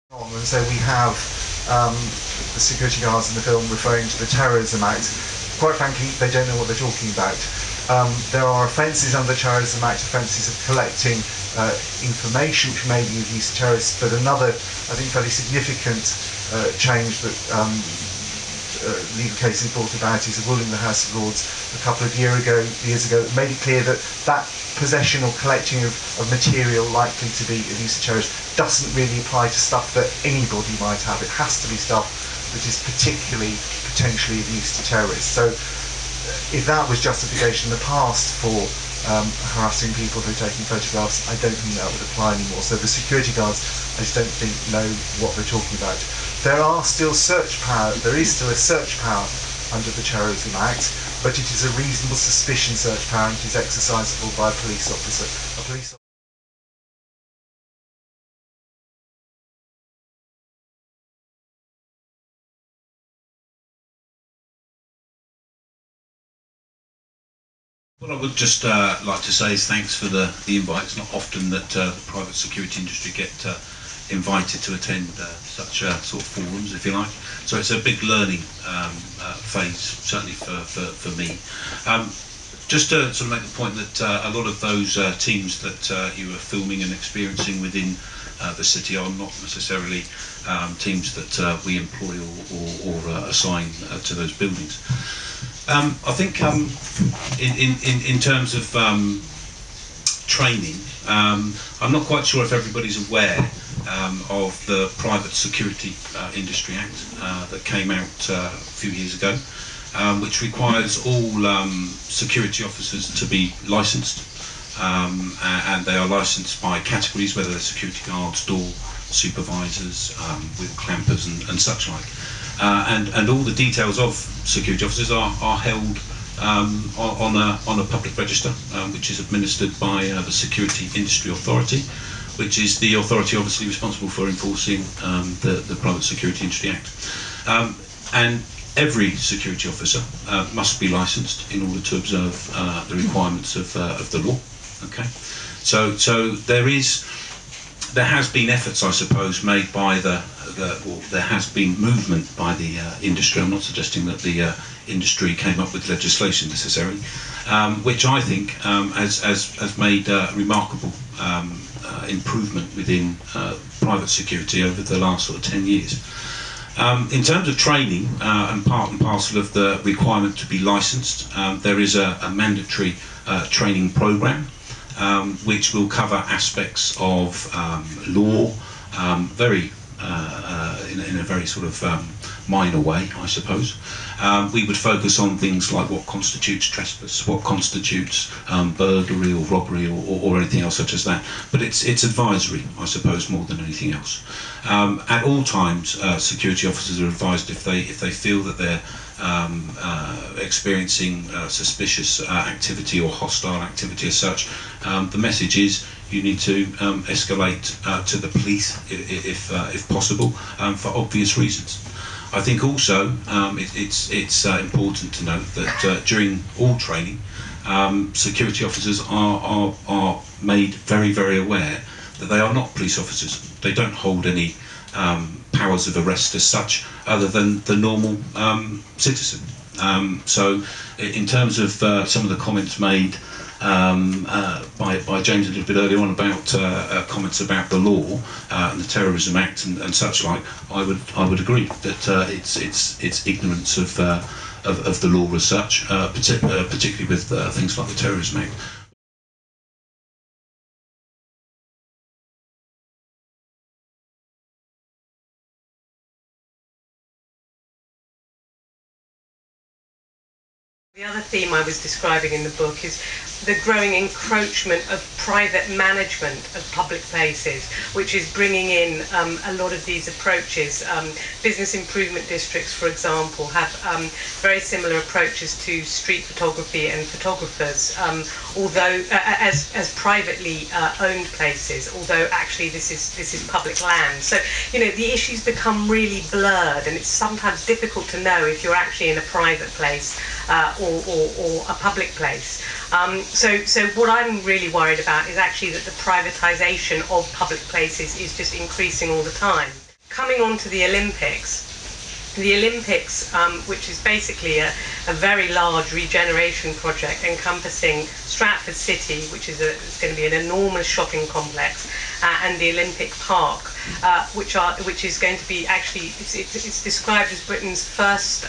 And so we have the security guards in the film referring to the Terrorism Act. Quite frankly, they don't know what they're talking about. There are offences under the Terrorism Act, offences of collecting information which may be of use to terrorists, but another, I think, fairly significant change that legal cases brought about is a ruling in the House of Lords a couple of years ago that made it clear that possession or collecting of material likely to be of use to terrorists doesn't really apply to stuff that anybody might have. It has to be stuff that is particularly potentially of use to terrorists. So if that was justification in the past for harassing people who are taking photographs, I don't think that would apply anymore. So the security guards, I just don't think know what they're talking about. There is still a search power under the Terrorism Act, but it is a reasonable suspicion search power and it is exercisable by a police officer. What I would just like to say is thanks for the invite. It's not often that the private security industry get invited to attend such sort of forums, if you like. So it's a big learning phase, certainly for me. Just to sort of make the point that a lot of those teams that you are filming and experiencing within the city are not necessarily teams that we employ or assign to those buildings. I think in terms of training, I'm not quite sure if everybody's aware of the Private Security Industry Act that came out a few years ago, which requires all security officers to be licensed, and they are licensed by categories, whether they're security guards, door supervisors, with clampers and such like. And all the details of security officers are held on a public register, which is administered by the Security Industry Authority, which is the authority obviously responsible for enforcing the Private Security Industry Act. And every security officer must be licensed in order to observe the requirements of the law. Okay, so there has been efforts, I suppose, made by there has been movement by the industry. I'm not suggesting that the industry came up with legislation necessarily, which I think has made remarkable improvement within private security over the last sort of 10 years. In terms of training, and part and parcel of the requirement to be licensed, there is a mandatory training programme which will cover aspects of law, in a very sort of minor way, I suppose. We would focus on things like what constitutes trespass, what constitutes burglary or robbery or anything else such as that. But it's advisory, I suppose, more than anything else. At all times, security officers are advised if they feel that they're experiencing suspicious activity or hostile activity as such, the message is you need to escalate to the police if possible, for obvious reasons. I think also it's important to note that during all training, security officers are made very, very aware that they are not police officers. They don't hold any powers of arrest as such, other than the normal citizen. So in terms of some of the comments made by James a little bit earlier on about comments about the law and the Terrorism Act and such like, I would agree that it's ignorance of the law as such, particularly with things like the Terrorism Act. The other theme I was describing in the book is the growing encroachment of private management of public places, which is bringing in a lot of these approaches. Business improvement districts, for example, have very similar approaches to street photography and photographers, although as privately owned places, although actually this is public land. So, you know, the issues become really blurred, and it's sometimes difficult to know if you're actually in a private place or a public place. So what I'm really worried about is actually that the privatisation of public places is just increasing all the time. Coming on to the Olympics, which is basically a very large regeneration project encompassing Stratford City, which is it's going to be an enormous shopping complex, and the Olympic Park, which is going to be actually it's described as Britain's first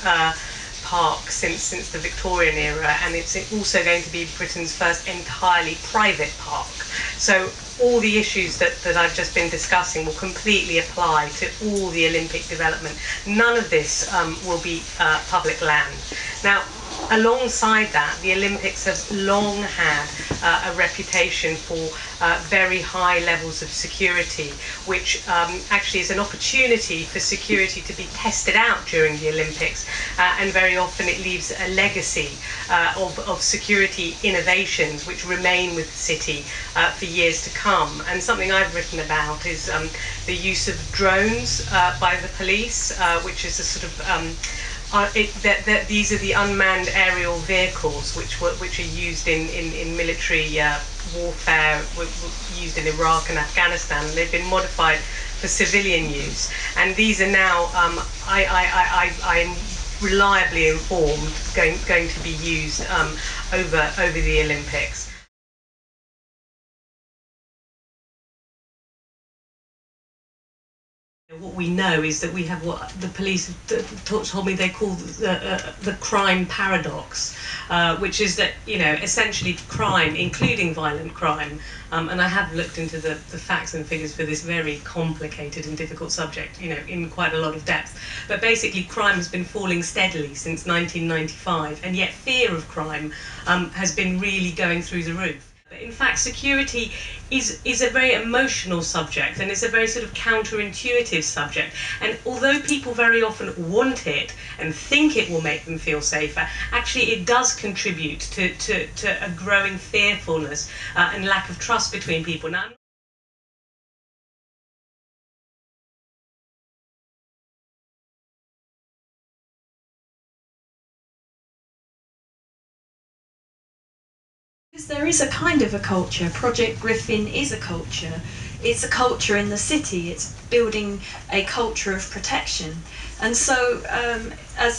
park since the Victorian era, and it's also going to be Britain's first entirely private park. So all the issues that I've just been discussing will completely apply to all the Olympic development. None of this will be public land. Now, alongside that, the Olympics have long had a reputation for very high levels of security, which actually is an opportunity for security to be tested out during the Olympics, and very often it leaves a legacy of security innovations which remain with the city for years to come. And something I've written about is the use of drones by the police, which is a sort of these are the unmanned aerial vehicles which are used in military warfare, used in Iraq and Afghanistan, and they've been modified for civilian use. And these are now, I'm reliably informed, going to be used over the Olympics. What we know is that we have what the police told me they call the crime paradox, which is that, you know, essentially crime, including violent crime, and I have looked into the facts and figures for this very complicated and difficult subject, you know, in quite a lot of depth. But basically, crime has been falling steadily since 1995, and yet fear of crime has been really going through the roof. In fact, security is a very emotional subject, and it's a very sort of counterintuitive subject. And although people very often want it and think it will make them feel safer, actually it does contribute to a growing fearfulness and lack of trust between people. Now, there is a kind of a culture. Project Griffin is a culture. It's a culture in the city. It's building a culture of protection. And so, I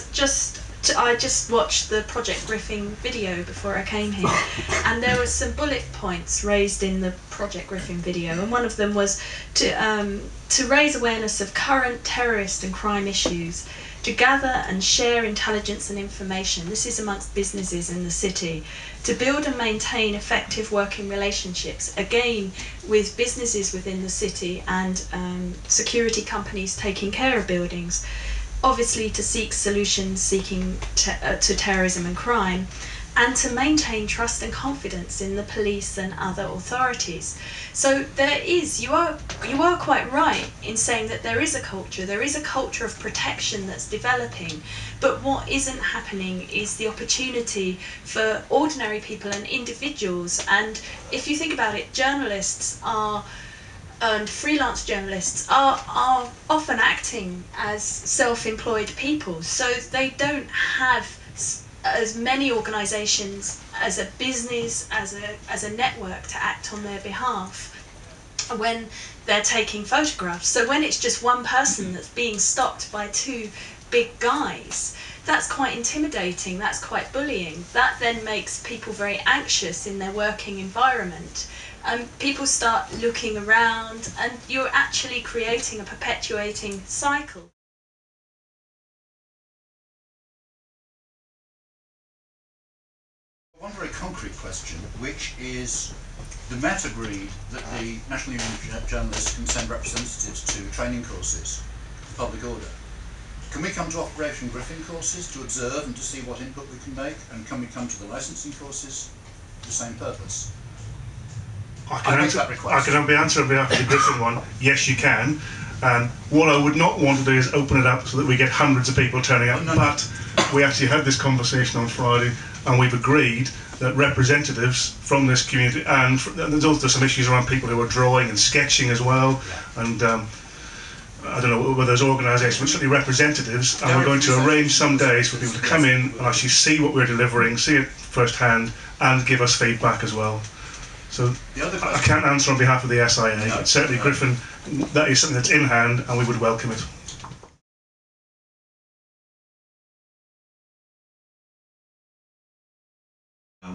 just watched the Project Griffin video before I came here, and there were some bullet points raised in the Project Griffin video, and one of them was to raise awareness of current terrorist and crime issues, to gather and share intelligence and information. This is amongst businesses in the city. To build and maintain effective working relationships, again with businesses within the city and security companies taking care of buildings. Obviously to seek solutions to terrorism and crime, and to maintain trust and confidence in the police and other authorities. So there is, you are quite right in saying that there is a culture of protection that's developing, but what isn't happening is the opportunity for ordinary people and individuals. And if you think about it, journalists and freelance journalists are often acting as self-employed people, so they don't have as many organisations as a business, as a network to act on their behalf when they're taking photographs. So when it's just one person that's being stopped by two big guys, that's quite intimidating, that's quite bullying. That then makes people very anxious in their working environment. People start looking around, and you're actually creating a perpetuating cycle. One very concrete question, which is, the Met agreed that the National Union of Journalists can send representatives to training courses for public order. Can we come to Operation Griffin courses to observe and to see what input we can make, and can we come to the licensing courses for the same purpose? I can answer on behalf of the Griffin one. Yes, you can. What I would not want to do is open it up so that we get hundreds of people turning up. But we actually had this conversation on Friday, and we've agreed that representatives from this community, and there's also some issues around people who are drawing and sketching as well, and I don't know whether there's organisations, but certainly representatives, and we're going to arrange some days for people to come in and actually see what we're delivering, see it firsthand, and give us feedback as well. So The other I question, can't answer on behalf of the SIA, No, but certainly no. Griffin, that is something that's in hand and we would welcome it.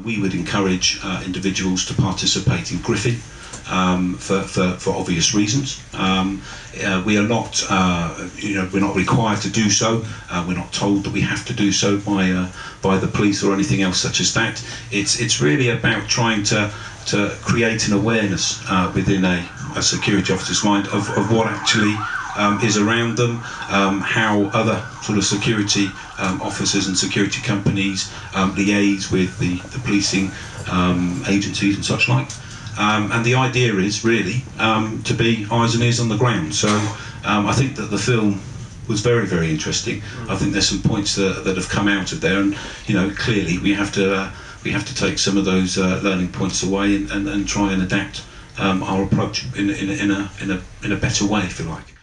We would encourage individuals to participate in Griffin for obvious reasons. We are not, we're not required to do so. We're not told that we have to do so by the police or anything else such as that. It's really about trying to create an awareness within a security officer's mind of what actually is around them, how other sort of security officers and security companies liaise with the policing agencies and such like. And the idea is really to be eyes and ears on the ground. So I think that the film was very, very interesting. I think there's some points that have come out of there, and clearly we have to take some of those learning points away and try and adapt our approach in a better way, if you like.